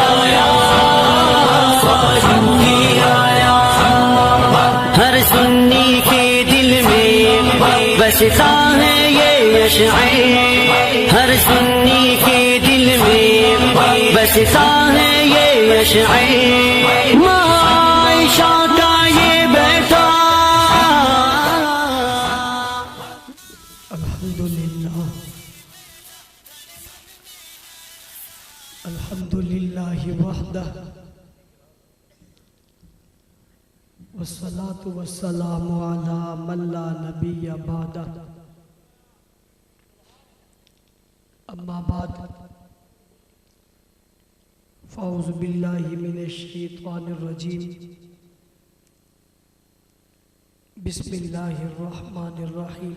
आया, फारूकी आया। हर सुन्नी के दिल में बसता है ये अशअर, हर सुन्नी के दिल में बसता है ये अशअर। माँ आयशा का ये बेटा। अल्हम्दुलिल्लाह, अल्हम्दुलिल्लाहि वहदह, वस्सलातु वस्सलामु अला मन ला नबिय्य बअदह। अम्मा बाद, फ़अऊज़ु बिल्लाहि मिनश शैतानिर रजीम। बिस्मिल्लाहिर रहमानिर रहीम।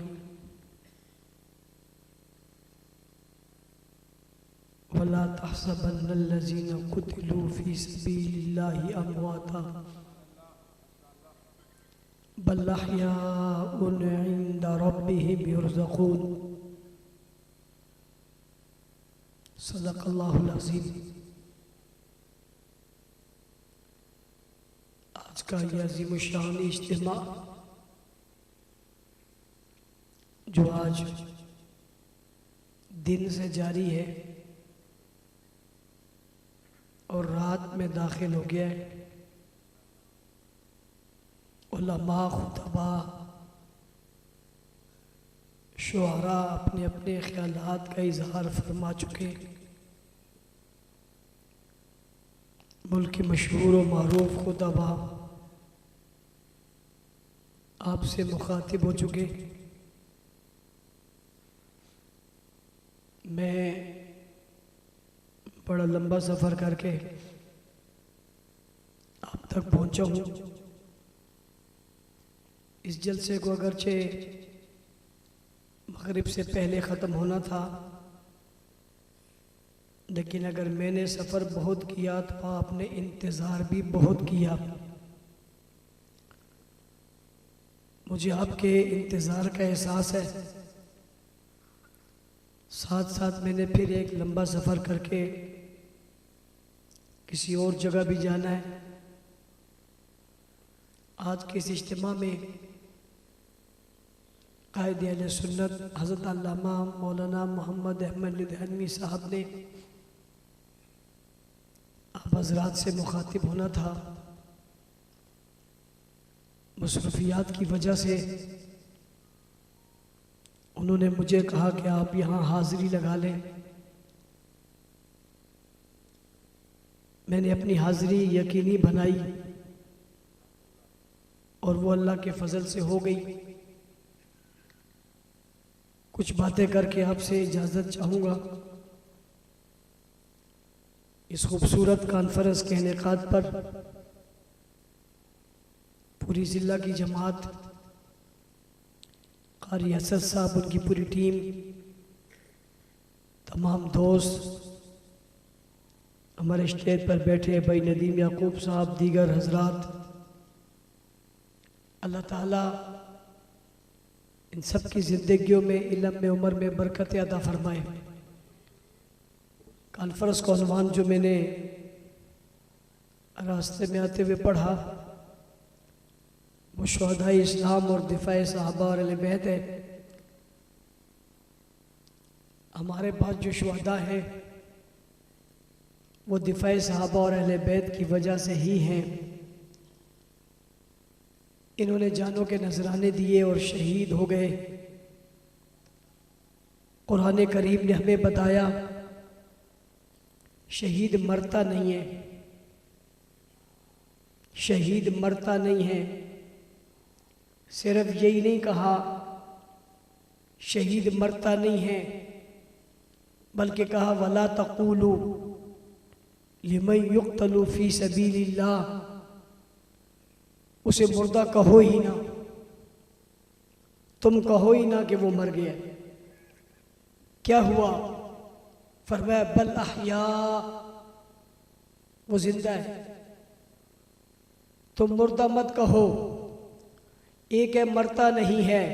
वला तहसबन्नल्लज़ीना क़ुतिलू फ़ी सबीलिल्लाहि अमवाता बल अहयाउन इंदा रब्बिहिम युरज़क़ून। सदक़ल्लाहुल अज़ीम। आज का यह अज़ीमुश्शान इज्तिमा जो आज दिन से जारी है और रात में दाखिल हो गया है, उलमा, खुतबा, शुआरा अपने अपने ख्यालात का इजहार फरमा चुके। मुल्क के मशहूर व मारूफ खुतबा आपसे मुखातिब हो चुके। मैं बड़ा लंबा सफ़र करके आप तक पहुंचा हूँ। इस जलसे को अगरचे मगरिब से पहले ख़त्म होना था, लेकिन अगर मैंने सफ़र बहुत किया तो आपने इंतज़ार भी बहुत किया। मुझे आपके इंतज़ार का एहसास है। साथ साथ मैंने फिर एक लंबा सफ़र करके किसी और जगह भी जाना है। आज के इस इज्तिमा में कायदे अहले सुन्नत हज़रत अल्लामा मौलाना मोहम्मद अहमद लुधियानवी साहब ने आप हज़रात से मुखातिब होना था। मसरूफियात की वजह से उन्होंने मुझे कहा कि आप यहाँ हाज़िरी लगा लें। मैंने अपनी हाज़िरी यकीनी बनाई और वो अल्लाह के फजल से हो गई। कुछ बातें करके आपसे इजाज़त चाहूँगा। इस खूबसूरत कॉन्फ्रेंस के इनेकाद पर पूरी ज़िला की जमात, कारी असद साहब, उनकी पूरी टीम, तमाम दोस्त, हमारे स्टेज पर बैठे भाई नदीम याकूब साहब, दीगर हजरात, अल्लाह ताला इन सब की ज़िंदगियों में, इल्म में, उम्र में बरकत अता फरमाए। कॉन्फ्रेंस का उन्वान जो मैंने रास्ते में आते हुए पढ़ा वो शुहदाए इस्लाम और दिफाए सहाबा और अहले बैत है। हमारे पास जो शुहदा हैं वो दिफाए सहाबा और अहले बैत की वजह से ही हैं। इन्होंने जानों के नजराने दिए और शहीद हो गए। कुरान करीम ने हमें बताया शहीद मरता नहीं है, शहीद मरता नहीं है। सिर्फ यही नहीं कहा शहीद मरता नहीं है, बल्कि कहा वला तक़ूलू लिमन युक़्तलू फ़ी सबीलिल्लाह, उसे मुर्दा कहो ही ना, तुम कहो ही ना कि वो मर गया। क्या हुआ? फरमाया बल अहया, वो जिंदा है। तुम मुर्दा मत कहो। एक है मरता नहीं है,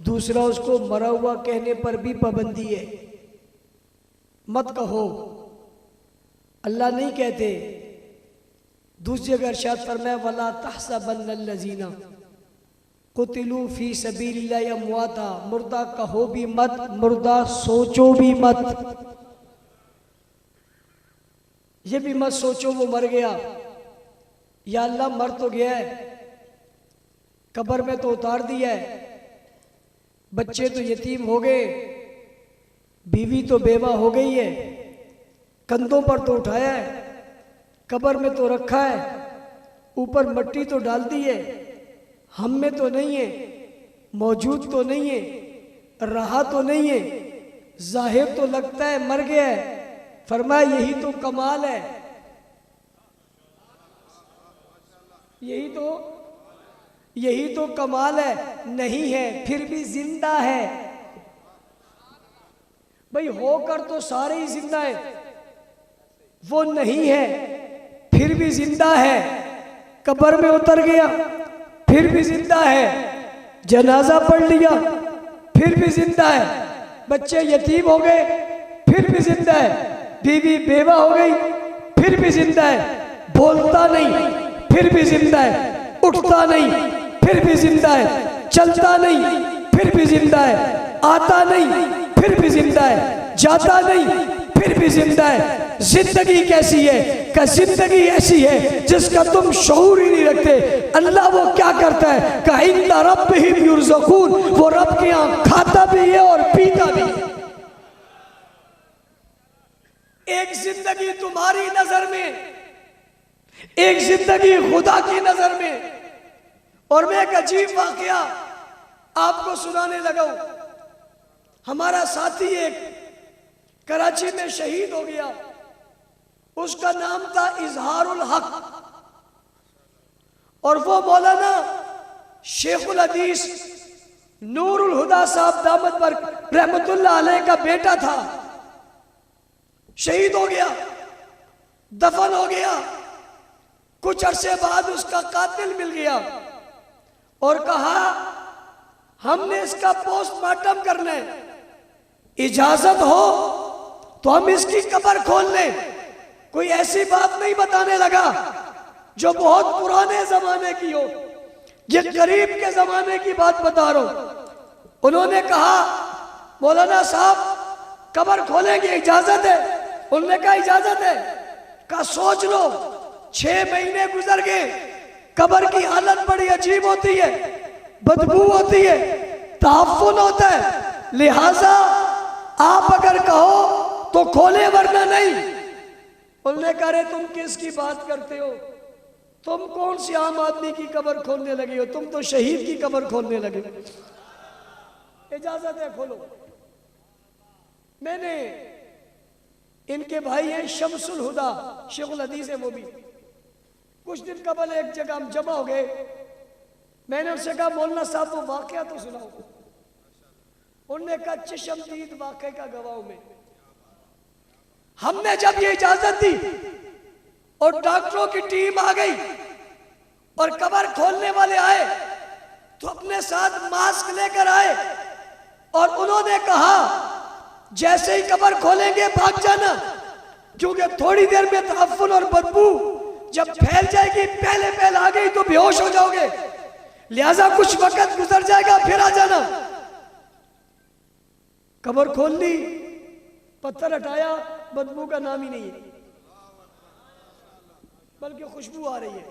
दूसरा उसको मरा हुआ कहने पर भी पाबंदी है। मत कहो अल्लाह नहीं कहते। दूसरी जगह इरशाद फरमाया वला तहसबन्नल्लज़ीना कुतिलू फी सबीलिल्लाहि अमवाता, मुर्दा कहो भी मत, मुर्दा सोचो भी मत, ये भी मत सोचो वो मर गया, या अल्लाह मर तो गया है, कब्र में तो उतार दिया है, बच्चे तो यतीम हो गए, बीवी तो बेवा हो गई है, कंधों पर तो उठाया है, कब्र में तो रखा है, ऊपर मिट्टी तो डाल दी है, हम में तो नहीं है, मौजूद तो नहीं है, रहा तो नहीं है, जाहिर तो लगता है मर गया है। फरमाया यही तो कमाल है, यही तो कमाल है, नहीं है फिर भी जिंदा है। भाई होकर तो सारे ही जिंदा है, वो नहीं है फिर भी जिंदा है, कब्र में उतर गया फिर भी जिंदा है, जनाजा पढ़ लिया फिर भी जिंदा है, बच्चे यतीम हो गए फिर भी जिंदा है, बीवी बेवा हो गई फिर भी जिंदा है, बोलता नहीं फिर भी जिंदा है, उठता नहीं फिर भी जिंदा है, चलता नहीं फिर भी जिंदा है, आता नहीं फिर भी जिंदा है, जाता नहीं फिर भी जिंदा है। जिंदगी कैसी है? का जिंदगी ऐसी है जिसका तुम शऊर ही नहीं रखते। अल्लाह वो क्या करता है? का इंदा रब्बिहिम युरज़क़ून, वो रब के यहाँ खाता भी है और पीता भी है। एक जिंदगी तुम्हारी नजर में, एक जिंदगी खुदा की नजर में। और मैं एक अजीब वाकया आपको सुनाने लगा हूं। हमारा साथी एक कराची में शहीद हो गया, उसका नाम था इजहारुल हक, और वो मौलाना शेखुल हदीस नूरुल हुदा साहब दामत पर रहमतुल्लाह अलैह का बेटा था। शहीद हो गया, दफन हो गया। कुछ अरसे बाद उसका कातिल मिल गया और कहा हमने इसका पोस्टमार्टम करना है, इजाजत हो तो हम इसकी कब्र खोल लें। कोई ऐसी बात नहीं बताने लगा जो बहुत पुराने जमाने की हो, ये करीब के जमाने की बात बता रहा हूं। उन्होंने कहा मौलाना साहब कब्र खोलेंगे, इजाजत है? उन्होंने कहा इजाजत है। कहा सोच लो, 6 महीने गुजर गए, कब्र की हालत बड़ी अजीब होती है, बदबू होती है, तहफ़्फ़ुन होता है, लिहाजा आप अगर कहो तो खोले वरना नहीं। उन्होंने कहा रे तुम किसकी बात करते हो? तुम कौन सी आम आदमी की कब्र खोलने लगे हो? तुम तो शहीद की कब्र खोलने लगे। इजाजत है, खोलो। मैंने, इनके भाई हैं शमसुल हुदा, शेखुल हदीस है वो भी। कुछ दिन कबल एक जगह हम जमा हो गए, मैंने उनसे कहा मौलाना साहब वो वाकया तो सुनाओ। उन्होंने कहा चशमदीद वाकये का गवाह में। हमने जब ये इजाजत दी और डॉक्टरों की टीम आ गई और कब्र खोलने वाले आए तो अपने साथ मास्क लेकर आए और उन्होंने कहा जैसे ही कब्र खोलेंगे भाग जाना, क्योंकि थोड़ी देर में तहफ़्फ़ुन और बदबू जब फैल जाएगी, पहले आ गई तो बेहोश हो जाओगे, लिहाजा कुछ वक्त गुजर जाएगा फिर आ जाना। कब्र खोल ली, पत्थर हटाया, बदबू का नाम ही नहीं है, बल्कि खुशबू आ रही है।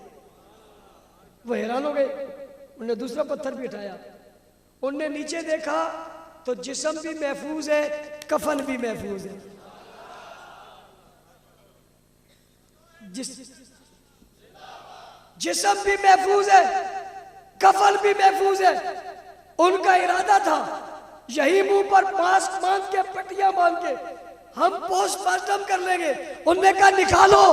वो हैरान हो गए। उन्होंने दूसरा पत्थर भी हटाया, उनने नीचे देखा तो जिस्म भी महफूज है, कफन भी महफूज है। जिस्म भी महफूज है, कफन भी महफूज है। उनका इरादा था यही मुंह पर मास्क बांध के, पट्टियां बांध के हम पोस्टमार्टम कर लेंगे। उनने कहा निकालो।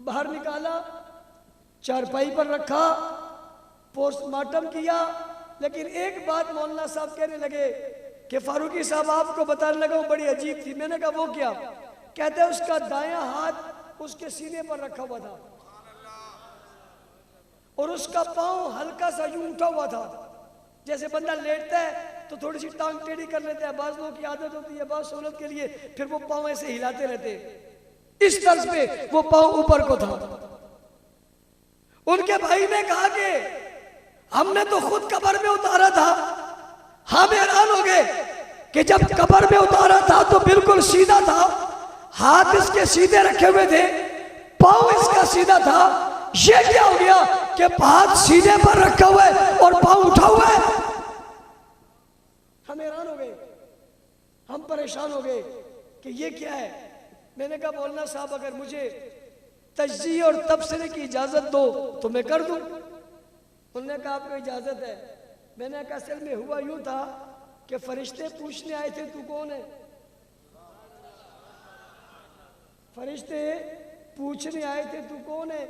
बाहर निकाला, चारपाई पर रखा, पोस्टमार्टम किया। लेकिन एक बात मौलाना साहब कहने लगे कि फारूकी साहब आपको बताने लगा वो बड़ी अजीब थी। मैंने कहा वो क्या? कहते हैं उसका दायां हाथ उसके सीने पर रखा हुआ था और उसका पांव हल्का सा यूं उठा हुआ था। जैसे बंदा लेटता है तो थोड़ी सी टांग टेढ़ी कर लेते हैं, बाज लोगों की आदत होती है, बाज सहूलत के लिए, फिर वो पांव ऐसे हिलाते रहते हैं। इस तर्ज पे वो पांव ऊपर को था। उनके भाई ने कहा कि हमने तो खुद कब्र में उतारा था। हम हैरान हो गए कि जब कब्र में उतारा था तो बिल्कुल सीधा था, हाथ इसके सीधे रखे हुए थे, पांव इसका सीधा था, ये क्या हो गया कि हाथ सीधे पर रखा हुआ है और पांव उठा हुआ है। हम हैरान हो गए, हम परेशान हो गए कि ये क्या है। मैंने कहा मौलाना साहब अगर मुझे तजज़िये और तबसरे की इजाजत दो तो मैं कर दूं। उन्होंने कहा आपको इजाजत है। मैंने कहा असल में हुआ यूं था कि फरिश्ते पूछने आए थे तू कौन है। फरिश्ते पूछने आए थे तू कौन है।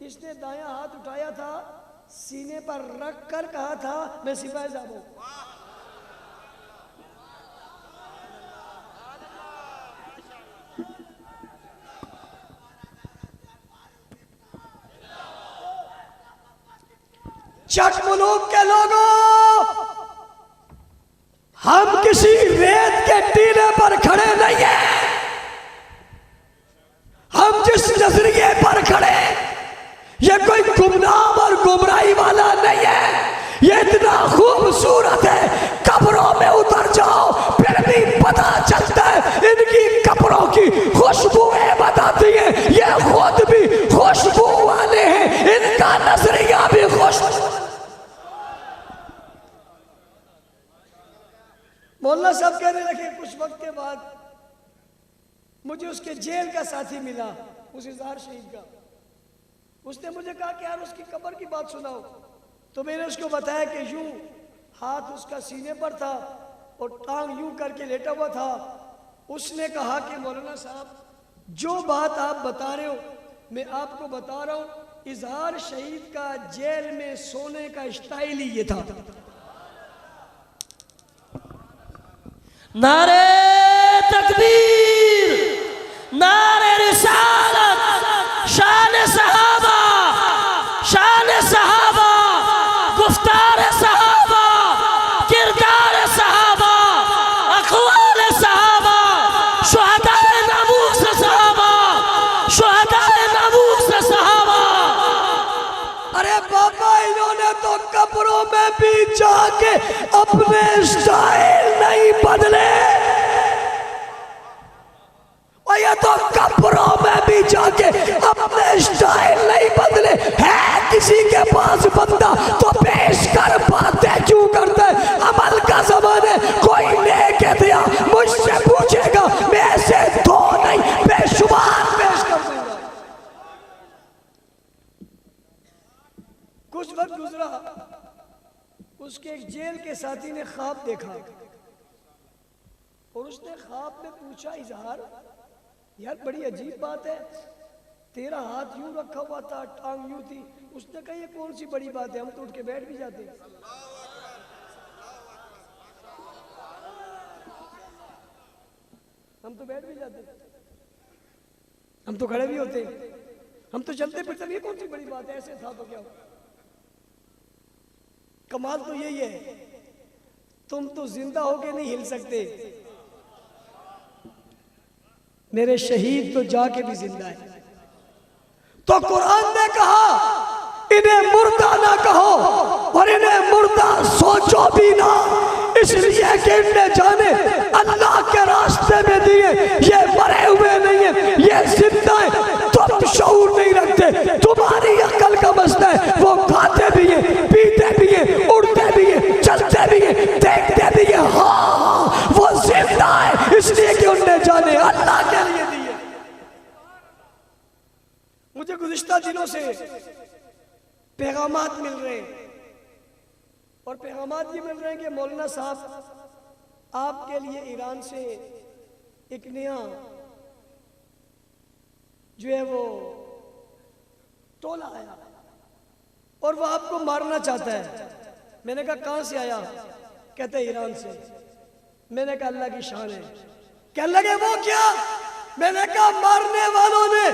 इसने दायां हाथ उठाया था, सीने पर रख कर कहा था मैं सिपाही साहब हूं। चक मुलूक के लोगों, हम किसी रेत के टीले पर खड़े नहीं हैं। हम जिस नजरिए पर खड़े, ये कोई गुमनाम और गुमराही वाला नहीं है। ये इतना खूबसूरत है, कब्रों में उतर जाओ फिर भी पता चलता है इनकी कब्रों की खुशबुएं बताती हैं ये खुद भी खुशबू वाले हैं, इनका नजरिया भी खुशबू। मौलाना साहब कहने लगे कुछ वक्त के बाद मुझे उसके जेल का साथी मिला, उस इजहार शहीद का। उसने मुझे कहा कि यार उसकी कब्र की बात सुनाओ। तो मैंने उसको बताया कि यूं हाथ उसका सीने पर था और टांग यूं करके लेटा हुआ था। उसने कहा कि मौलाना साहब जो बात आप बता रहे हो मैं आपको बता रहा हूं, इजहार शहीद का जेल में सोने का स्टाइल ही ये था। नारे तकबीर, नारे रिसालत, शान सहाबा, शान सहाबा, गुफ्तार सहाबा, किरदार सहाबा, अक़वाल सहाबा, शुहदाए नमूस सहाबा, शुहदाए नमूस सहाबा। अरे बाबा इन्होंने तो कब्रों में भी जाके अपने स्टाइल नहीं बदले। और ये तो कब्रों में भी जाके अपने स्टाइल नहीं बदले। है किसी के पास बंदा तो पेश कर, बातें क्यों करते? अमल का ज़माना है, कोई लेके दिया मुझसे पूछेगा मैं ऐसे तो नहीं बेशुमार पेश कर दूंगा। कुछ वक्त गुजरा, उसके एक जेल के साथी ने ख्वाब देखा और उसने ख्वाब में पूछा इजहार यार बड़ी अजीब बात है, तेरा हाथ यूं रखा हुआ था, टांग यूं थी। उसने कहा ये कौन सी बड़ी बात है, हम तो उठ के बैठ भी जाते, हम तो बैठ भी जाते, हम तो खड़े भी होते, हम तो चलते फिरते। ये कौन सी बड़ी बात है, ऐसे था तो क्या हुआ? कमाल तो यही है तुम तो जिंदा होके नहीं हिल सकते, मेरे शहीद तो जाके भी जिंदा है। तो कुरान ने कहा इन्हें मुर्दा ना कहो और इन्हें मुर्दा सोचो भी ना, इसलिए कि इन्हें जाने अल्लाह के रास्ते में दिए ये मरे हुए नहीं है, ये जिंदा है। तुम शऊर नहीं रखते, तुम्हारी अकल का मसला है। वो खाते भी है, पीते भी है, उड़ते भी है, चलते भी है, देखते भी है। हाँ वो जिंदा है, इसलिए कि उन्हें जाने अल्लाह के लिए दिए। मुझे गुज़िश्ता दिनों से पैगामात मिल रहे हैं और पैगामात ये मिल रहे हैं कि मौलाना साहब आपके लिए ईरान से एक नया जो है वो टोला आया और वो आपको मारना चाहता है। मैंने कहा कहां से आया? कहते ईरान से। मैंने कहा अल्लाह की शान है। कहने लगे वो क्या? मैंने कहा मारने वालों ने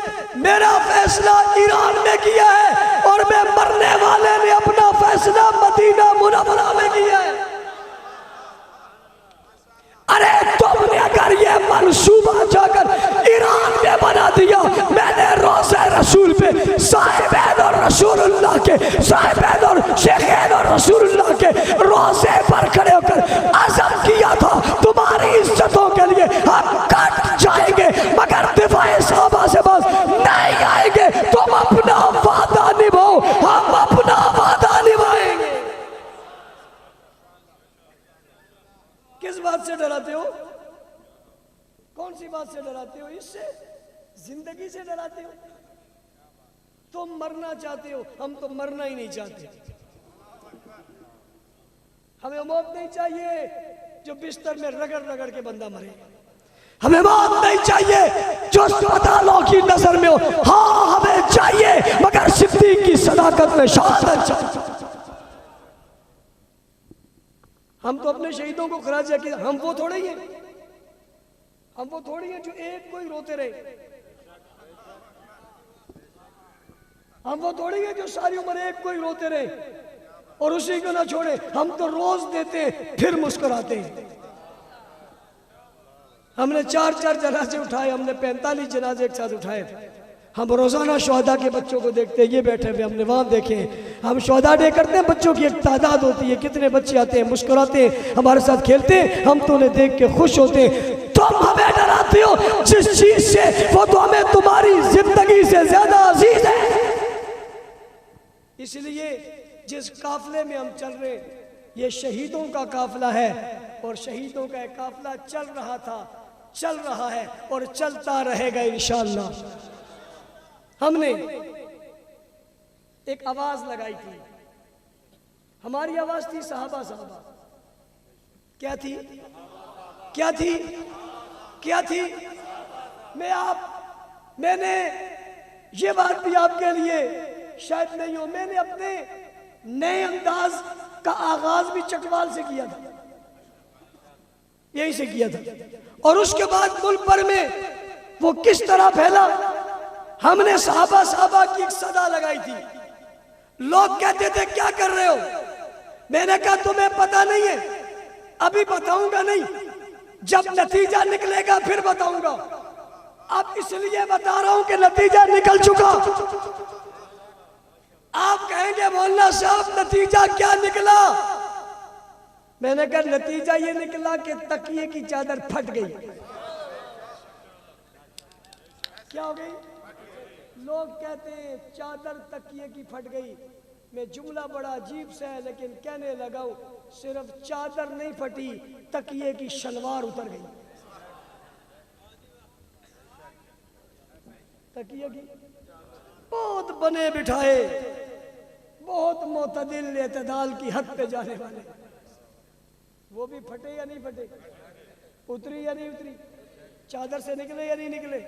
मेरा फैसला ईरान में किया है और मैं मरने वाले ने अपना फैसला मदीना मुनव्वरा में किया है। अरे तुमने अगर ये मंसूबा जाकर ईरान में बना दिया जिंदगी से डराते हो। तुम मरना चाहते हो, हम तो मरना ही नहीं चाहते। हमें मौत नहीं चाहिए जो बिस्तर में रगड़ रगड़ के बंदा मरे। हमें मौत नहीं चाहिए जो अस्पतालों की नजर में हो। हाँ हमें चाहिए, मगर सिद्दीक की सदाकत में शहादत चाहिए। हम तो अपने शहीदों को खराज किया, हम वो थोड़े ही हैं, हम वो थोड़ी हैं जो एक कोई रोते रहे। हम वो थोड़ी हैं जो सारी उम्र एक कोई रोते रहे और उसी को ना छोड़े। हम तो रोज देते फिर मुस्कुराते हैं। हमने 4-4 जनाजे उठाए, हमने 45 जनाजे एक साथ उठाए। हम रोजाना शोहदा के बच्चों को देखते हैं, ये बैठे हुए हमने वहां देखे। हम शोहदा डे करते हैं, बच्चों की एक तादाद होती है, कितने बच्चे आते हैं, मुस्कुराते हैं, हमारे साथ खेलते हैं, हम तो उन्हें देख के खुश होते हैं। तुम हमें डराते हो जिस चीज से, वो तो हमें तुम्हारी जिंदगी से ज्यादा अजीज है। इसलिए जिस काफले में हम चल रहे हैं ये शहीदों का काफला है, और शहीदों का एक काफला चल रहा था, चल रहा है और चलता रहेगा इंशाअल्लाह। हमने एक आवाज लगाई थी, हमारी आवाज थी साहबा साहबा। क्या थी, क्या थी, क्या थी? मैंने ये बात भी आपके लिए शायद नहीं हो, मैंने अपने नए अंदाज का आगाज भी चकवाल से किया था, यहीं से किया था। और उसके बाद मुल्क भर में वो किस तरह फैला। हमने साहबा साहबा की एक सदा लगाई थी। लोग कहते थे क्या कर रहे हो? मैंने कहा तुम्हें पता नहीं है, अभी बताऊंगा नहीं, जब नतीजा निकलेगा फिर बताऊंगा। अब इसलिए बता रहा हूं कि नतीजा निकल चुका। आप कहेंगे मौलाना साहब नतीजा क्या निकला? मैंने कहा नतीजा ये निकला कि तकिए की चादर फट गई। क्या हो गई? लोग कहते हैं चादर तकिए की फट गई। मैं जुमला बड़ा अजीब सा है लेकिन कहने लगा हूं, सिर्फ चादर नहीं फटी, तकिए की शलवार उतर गई। तकिए की बहुत बने बिठाए, बहुत मोतदिल एतदाल की हद पे जाने वाले, वो भी फटे या नहीं फटे, उतरी या नहीं उतरी, चादर से निकले या नहीं निकले।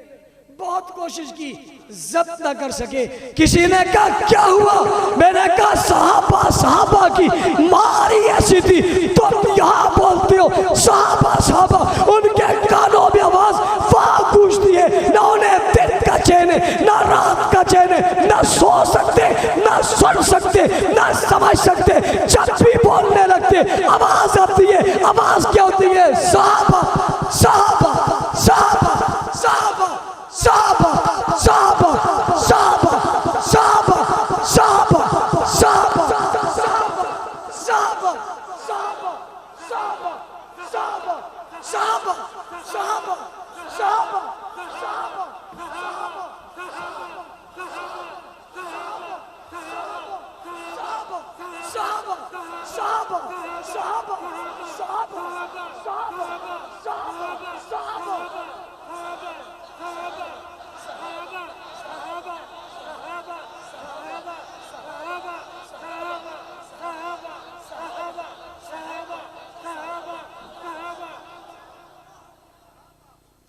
बहुत कोशिश की, जब्त ना कर सके। किसी ने कहा क्या हुआ? मैंने कहा साहबा साहबा की मारी ऐसी थी, तुम यहाँ बोलते हो साहबा साहबा, उनके कानों में आवाज वहां गूंजती है, ना उन्हें दिन का चैन है, ना रात का चैन है, ना सो सकते, ना सुन सकते, ना समझ सकते। जब भी बोलने लगते आवाज आती है। आवाज क्या होती है? साहबा साहबा साहबा साहबा साहबा साहबा साहबा साहबा साहबा साहबा साहबा साहबा साहबा साहबा साहबा साहबा साहबा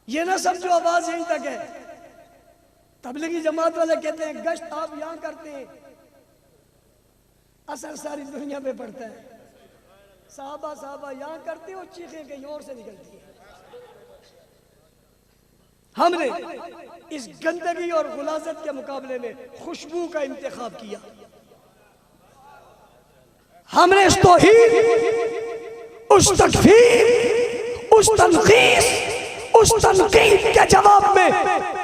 ये ना समझो आवाज यहीं तक है। तबलीगी जमात वाले कहते हैं गश्त आप यहां करते हैं, असर सारी दुनिया पे पड़ता है। साहबा साहबा यहां करते हो, चीखें कहीं और से निकलती है। हमने इस गंदगी और गुलाजत के मुकाबले में खुशबू का इंतखाब किया। हमने इस तौहीद, उस तकफीर, उस तनकीस, उस तनकीद के जवाब में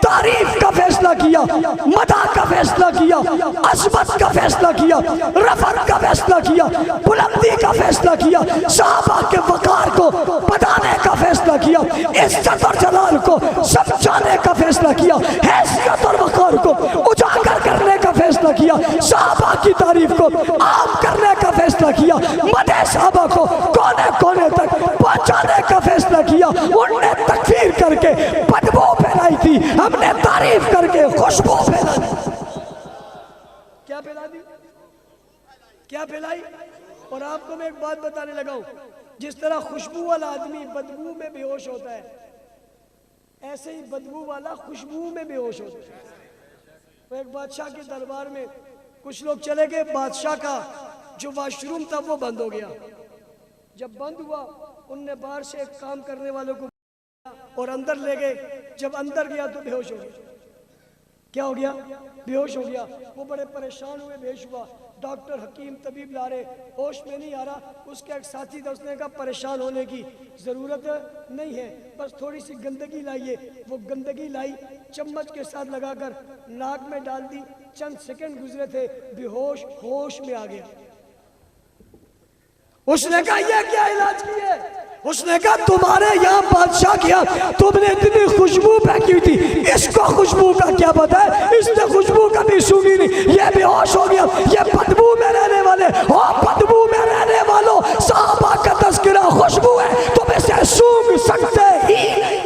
तारीफ का फैसला किया, मदा का फैसला किया, अज़मत का फैसला किया, रफ़त का फैसला किया, बुलंदी का फैसला किया, सहाबा के वक़ार को बताने का फैसला किया, इज्जत और जलाल को समझाने का फैसला किया, हैसियत और वक़ार को उजागर करने का फैसला किया, सहाबा की तारीफ को आम करने का फैसला किया, मदे सहाबा को कोने कोने तक पहुँचाने का फैसला किया। उनने तकफीर करके बदबू फैलाई थी, हम हमने तारीफ करके खुशबू फैला दी। क्या फैला दी? क्या फैलाई? और आपको मैं एक बात बताने लगा हूं, जिस तरह खुशबू वाला आदमी बदबू में बेहोश होता है, ऐसे ही बदबू वाला खुशबू में बेहोश होता है। तो एक बादशाह के दरबार में कुछ लोग चले गए, बादशाह का जो वाशरूम था वो बंद हो गया। जब बंद हुआ, उनने बाहर से एक काम करने वालों को और अंदर ले गए। जब अंदर गया तो बेहोश हो गया। क्या हो गया? बेहोश हो गया। वो बड़े परेशान हुए, बेहोश हुआ। डॉक्टर हकीम तबीब ला रहे, होश में नहीं आ रहा। उसका एक साथी था, उसने कहा परेशान होने की ज़रूरत नहीं है, बस थोड़ी सी गंदगी लाइए। वो गंदगी लाई, चम्मच के साथ लगाकर नाक में डाल दी। चंद सेकंड गुजरे थे, बेहोश होश में आ गया। उसने कहा यह क्या इलाज किए? उसने कहा तुम्हारे यहाँ बादशाह किया, तुमने इतनी खुशबू फेंकी थी, इसको खुशबू का क्या पता है? इसने खुशबू कभी सूंघी नहीं, ये बेहोश हो गया। ये बदबू में रहने वाले, और बदबू में रहने वालों, साहबा का तज़किरा खुशबू है, तुम इसे सूंघ सकते ही नहीं।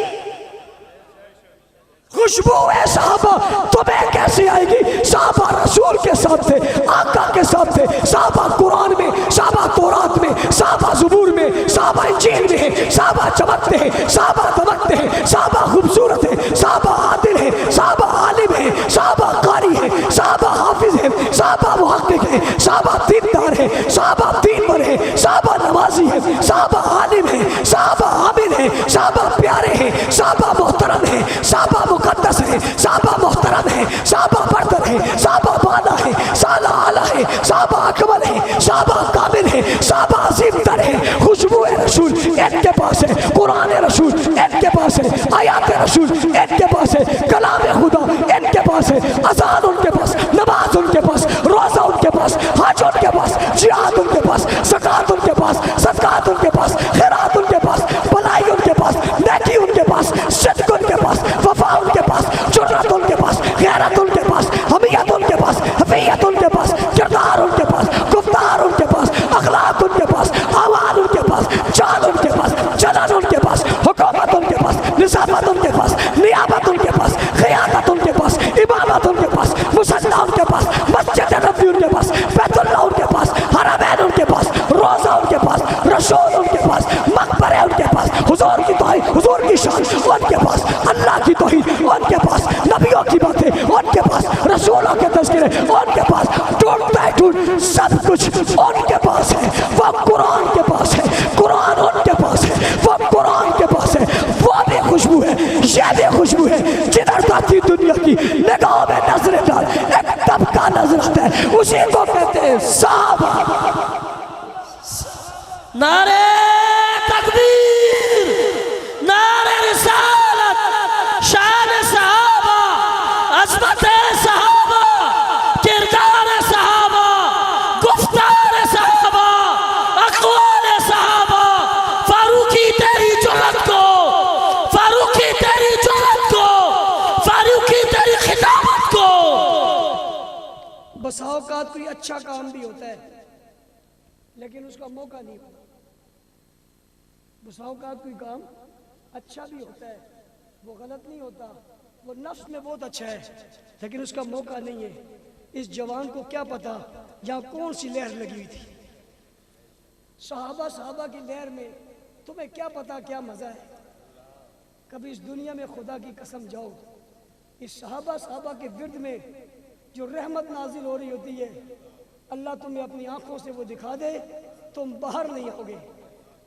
खुशबू है साहबा, तुम्हें कैसे आएगी? साहबा रसूल के साथ थे, आका के साथ थे। साहबा कुरान में, साहबा तौरात में, साहबा ज़बूर में, साहबा इंजील में है। साहबा चमकते हैं, साहबा दमकते हैं, साहबा खूबसूरत है, साहबा आदिल है, साहबा आलिम है, साहबा कारी है, साहबा हाफिज है, साहबा मुहक्किक है, साहबा दीनदार है, साहबा दीनवर है, साहबा नमाजी है, साहबा आलिम है, साहबा आमिल है, साहबा प्यारे हैं, साहबा मोहतरम है, साहबा मुकद्दस है, साहबा मोहतरम है, साहबा बरतर है, साहबा बाला है, साला आला है, साहबा अकमल है, साहबा कामिल है, साहबा अजीम तर है। खुशबू रसूल इनके पास है, कुरान रसूल इनके पास है, आयात रसूल इनके पास है, कलाम खुदा इनके पास है, अज़ान उनके पास, नमाज उनके पास, रोज़ा उनके पास, हज उनके पास, जिहाद उनके पास, ज़कात उनके पास, सदक़ात उनके पास, खैरात उनके पास, भलाई उनके पास, नेकी उनके पास, सिद्क़ उनके पास, वफा उनके पास, जुर्रत उनके पास, गैरत उनके पास, हमियत उनके पास, हफियत उनके पास, किरदार उनके पास, गुफ्तार उनके पास, अखलाक उनके पास, आवाज़ उनके पास, जान उनके पास, जलाल उनके पास, हुकूमत उनके पास, निज़ामत उनके पास, नियामत उनके पास, क़ियादत उनके पास, इमामत उनके पास, मुसल्ला उनके पास, मस्जिद नबवी उनके पास, बैतुल्लाह उनके पास, हरमैन उनके पास, रोज़ा उनके पास, रसूल उनके पास, मकबरे उनके पास, हुजूर की तौहीद, हुजूर की शान उनके पास, अल्लाह की तौहीद उनके पास, नबियों की बातें उनके पास, रसूलों के तज़किरे उनके पास, टूट बैठूट सब कुछ उनके पास है। वो कुरान के पास है, कुरान उनके पास है, वो कुरान के पास है। वो भी खुशबू है, ये भी खुशबू है। जिधर जाती दुनिया की निगाह में नजर डाल, एक तबका नजर आता है, उसी को कहते हैं साहबा। नारे तकबीर, नारे रिसालत, शान सहाबा, अज़मत सहाबा, किरदार सहाबा, गुफ्तार सहाबा, अक़वाल सहाबा। फारूकी तेरी जुर्रत को, फारूकी तेरी जुर्रत को, फारूकी तेरी खिताबत को। बसा औकात कोई अच्छा काम भी होता है, लेकिन उसका मौका नहीं होता। बसा औकात कोई काम अच्छा भी होता है, वो गलत नहीं होता, वो नफ्स में बहुत अच्छा है, लेकिन उसका मौका नहीं है। इस जवान को क्या पता यहाँ कौन सी लहर लगी हुई थी। सहाबा की लहर में तुम्हें क्या पता क्या मज़ा है। कभी इस दुनिया में खुदा की कसम जाओ, इस सहाबा के विर्द में जो रहमत नाजिल हो रही होती है, अल्लाह तुम्हें अपनी आंखों से वो दिखा दे, तुम बाहर नहीं आओगे।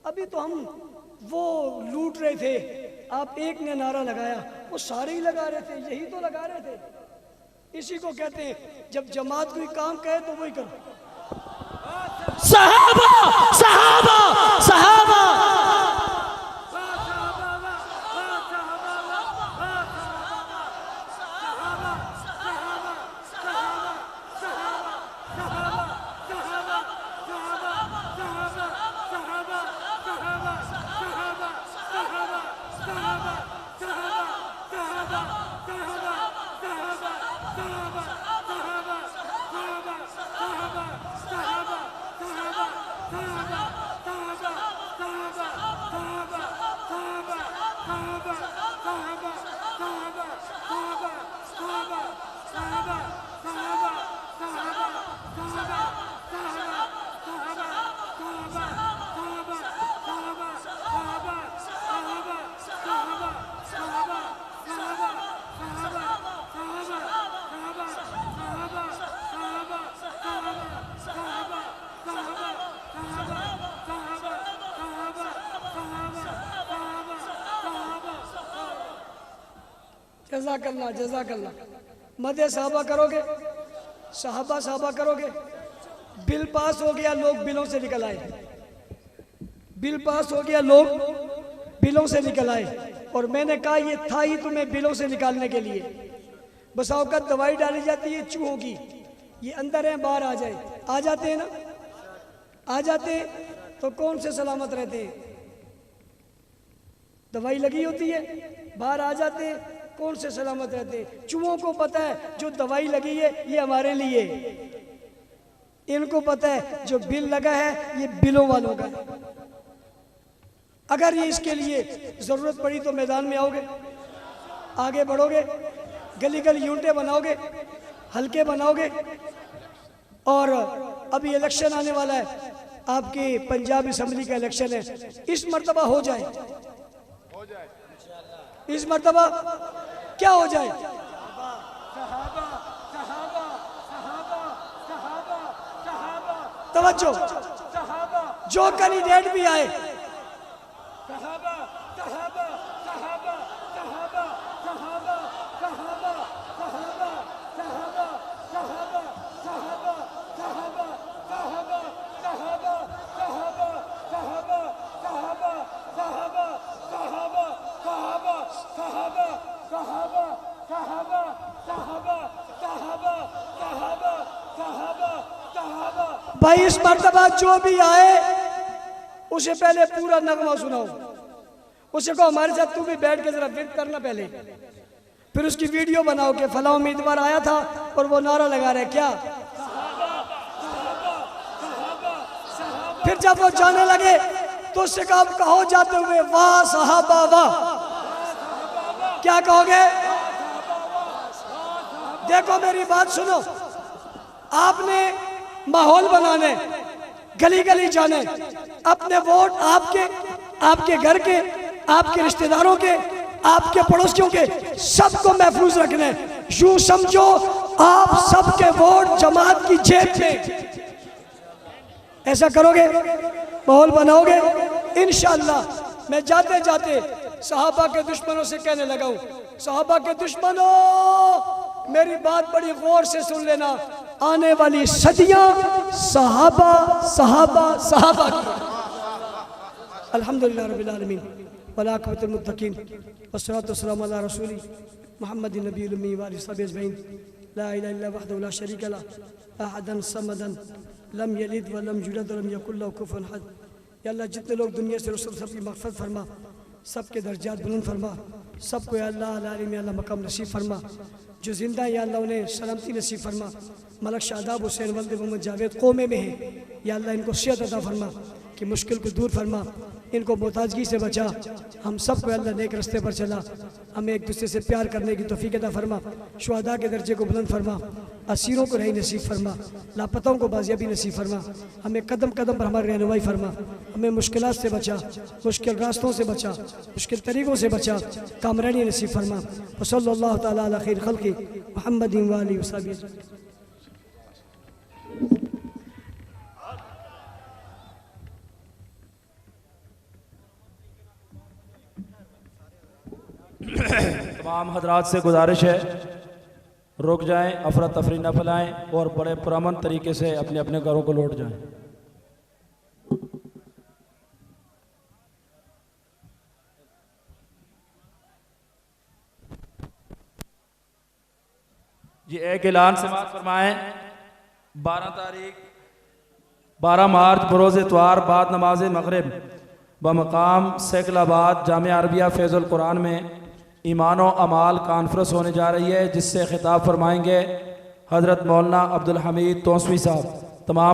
अभी तो हम वो लूट रहे थे, आप एक ने नारा लगाया, वो सारे ही लगा रहे थे, यही तो लगा रहे थे। इसी को कहते हैं जब जमात कोई काम कहे तो वही करो। सहाबा सहाबा सहाबा Sahaba जज़ाकल्लाह जज़ाकल्लाह। मदे साहबा करोगे, साहबा साहबा करोगे। बिल पास हो गया, लोग बिलों से निकल आए। बिल पास हो गया, लोग बिलों से निकल आए। और मैंने कहा ये था ही तुम्हें बिलों से निकालने के लिए। बसाओ का दवाई डाली जाती है चूहों की, ये अंदर है बाहर आ जाए, आ जाते हैं ना, आ जाते हैं तो कौन से सलामत रहते हैं? दवाई लगी होती है, बाहर आ जाते हैं, कौन से सलामत रहते हैं? चूहों को पता है जो दवाई लगी है ये हमारे लिए, इनको पता है जो बिल लगा है ये बिलों वालों का है। अगर ये इसके लिए जरूरत पड़ी तो मैदान में आओगे, आगे बढ़ोगे, गली गली यूनिटें बनाओगे, हल्के बनाओगे। और अभी इलेक्शन आने वाला है, आपकी पंजाब असेंबली का इलेक्शन है, इस मर्तबा हो जाए, इस मर्तबा क्या हो जाए? तवज्जो, जो कैंडिडेट भी आए, भाई इस मर्तबा जो भी आए उसे पहले पूरा नगमा सुनाओ, उसे कहो हमारे साथ तू भी बैठ के जरा विद करना पहले, फिर उसकी वीडियो बनाओ कि फला उम्मीदवार आया था और वो नारा लगा रहे क्या। फिर जब वो जाने लगे तो उससे कहो जाते हुए वाह सहाबा वाह, क्या कहोगे? देखो मेरी बात सुनो, आपने माहौल बनाने, गली गली जाने, अपने वोट आपके घर के, आपके रिश्तेदारों के, आपके पड़ोसियों के, सबको महफूज रखने। यूं समझो आप सबके वोट जमात की जेब में। ऐसा करोगे, माहौल बनाओगे, इंशाअल्लाह। मैं जाते जाते सहाबा के दुश्मनों से कहने लगा हूं, सहाबा के दुश्मनों मेरी बात बड़ी गौर से सुन लेना, आने वाली सदियां सहाबा सहाबा सहाबा की। अल्हम्दुलिल्लाह रब्बिल आलमीन वल आक़िबतुल मुत्तक़ीन वस्सलातु वस्सलामु अला रसूली मुहम्मदिन नबिय्यिल उम्मी व आलिहि वसहबिहि अजमईन। ला इलाहा इल्लल्लाह वहदहु ला शरीका लह अहदन समदन लम यलिद व लम यूलद व लम यकुल लहु कुफुवन अहद। या अल्लाह जितने लोग दुनिया से रसूल सबकी मग़फ़िरत फरमा, सबके दर्जात बुलंद फरमा, सबको या अल्लाह आलिम या अल्लाह मकाम नसीब फरमा। जो जिंदा या अल्लाह उन्हें सलामती नसीब फरमा। मलक शादाब हुसैन वल्द मोहम्मद जावेद कौमे में है, या अल्लाह इनको सेहत अता फरमा कि मुश्किल को दूर फरमा, इनको मोहताजगी से बचा। हम सबको अल्लाह नेक रस्ते पर चला, हमें एक दूसरे से प्यार करने की तौफीक अता फरमा। शुहदा के दर्जे को बुलंद फरमा, असीरों को रही नसीब फरमा, लापताओं को बाजियाबी नसीब फरमा। हमें कदम कदम पर हमारी रहनुमाई फरमा, हमें मुश्किलात से बचा, मुश्किल रास्तों से बचा, मुश्किल तरीक़ों से बचा, कामरानी नसीब फरमा। व सल्लल्लाहु तआला अला खैर खल्क़ि मुहम्मदिन व आलिहि वसहबिहि। तमाम हजरात से गुजारिश है रुक जाएं, अफरा तफरी न फैलाएं और बड़े पुरअमन तरीके से अपने अपने घरों को लौट जाएं। ये एक ऐलान समाअत फरमाएं। 12 मार्च बरोज़ इतवार बाद नमाज मगरिब बमकाम सैकलाबाद जामिया अरबिया फैज़ुल कुरान में ईमान व अमाल कॉन्फ्रेंस होने जा रही है, जिससे खिताब फरमाएंगे हज़रत मौलाना अब्दुल हमीद तौसवी साहब। तमाम